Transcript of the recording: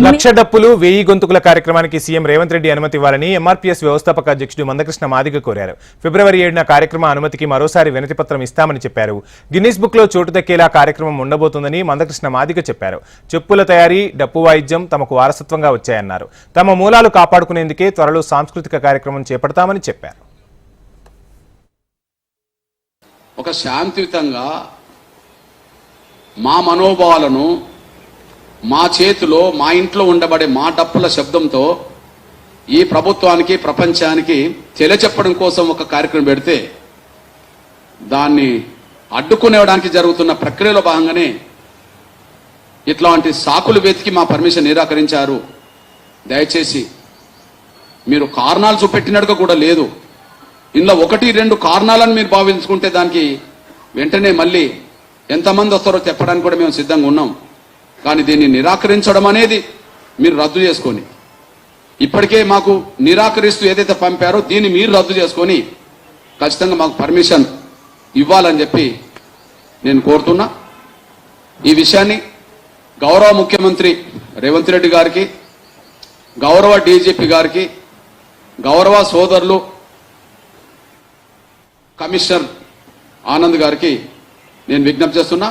లక్ష డప్పులు 1000 గొంతుకుల కార్యక్రమానికి సీఎం రేవంత్ రెడ్డి అనుమతి ఇవ్వాలని ఎంఆర్పీఎస్ వ్యవస్థాపక అధ్యక్షుడు మందకృష్ణ మాదిగ కోరారు. ఫిబ్రవరి 7న కార్యక్రమ అనుమతికి మరోసారి వినతిపత్రం ఇస్తామని చెప్పారు. గిన్నిస్ బుక్ లో చోటు దక్కేలా కార్యక్రమం ఉండబోతుందని మందకృష్ణ మాదిగ చెప్పారు. చెప్పుల తయారీ, డప్పు వాయిద్యం తమకు వారసత్వంగా వచ్చాయన్నారు. తమ మూలాలు కాపాడుకునేందుకే త్వరలో సాంస్కృతిక కార్యక్రమం చేపడతామని చెప్పారు. ఒక శాంతియుతంగా మా మనోభావాలను మా చేతిలో మా ఇంట్లో ఉండబడే మా డప్పుల శబ్దంతో ఈ ప్రభుత్వానికి ప్రపంచానికి తెలియచెప్పడం కోసం ఒక కార్యక్రమం పెడితే దాన్ని అడ్డుకునేవడానికి జరుగుతున్న ప్రక్రియలో భాగంగానే ఇట్లాంటి సాకులు వెతికి మా పర్మిషన్ నిరాకరించారు. దయచేసి మీరు కారణాలు చూపెట్టినట్టుగా కూడా లేదు. ఇందులో 1-2 కారణాలను మీరు భావించుకుంటే దానికి వెంటనే మళ్ళీ ఎంతమంది వస్తారో చెప్పడానికి కూడా మేము సిద్ధంగా ఉన్నాం. కానీ దీన్ని నిరాకరించడం అనేది మీరు రద్దు చేసుకొని, ఇప్పటికే మాకు నిరాకరిస్తూ ఏదైతే పంపారో దీన్ని మీరు రద్దు చేసుకొని ఖచ్చితంగా మాకు పర్మిషన్ ఇవ్వాలని చెప్పి నేను కోరుతున్నా. ఈ విషయాన్ని గౌరవ ముఖ్యమంత్రి రేవంత్ రెడ్డి గారికి, గౌరవ డీజీపీ గారికి, గౌరవ సోదరులు కమిషనర్ ఆనంద్ గారికి నేను విజ్ఞప్తి చేస్తున్నా.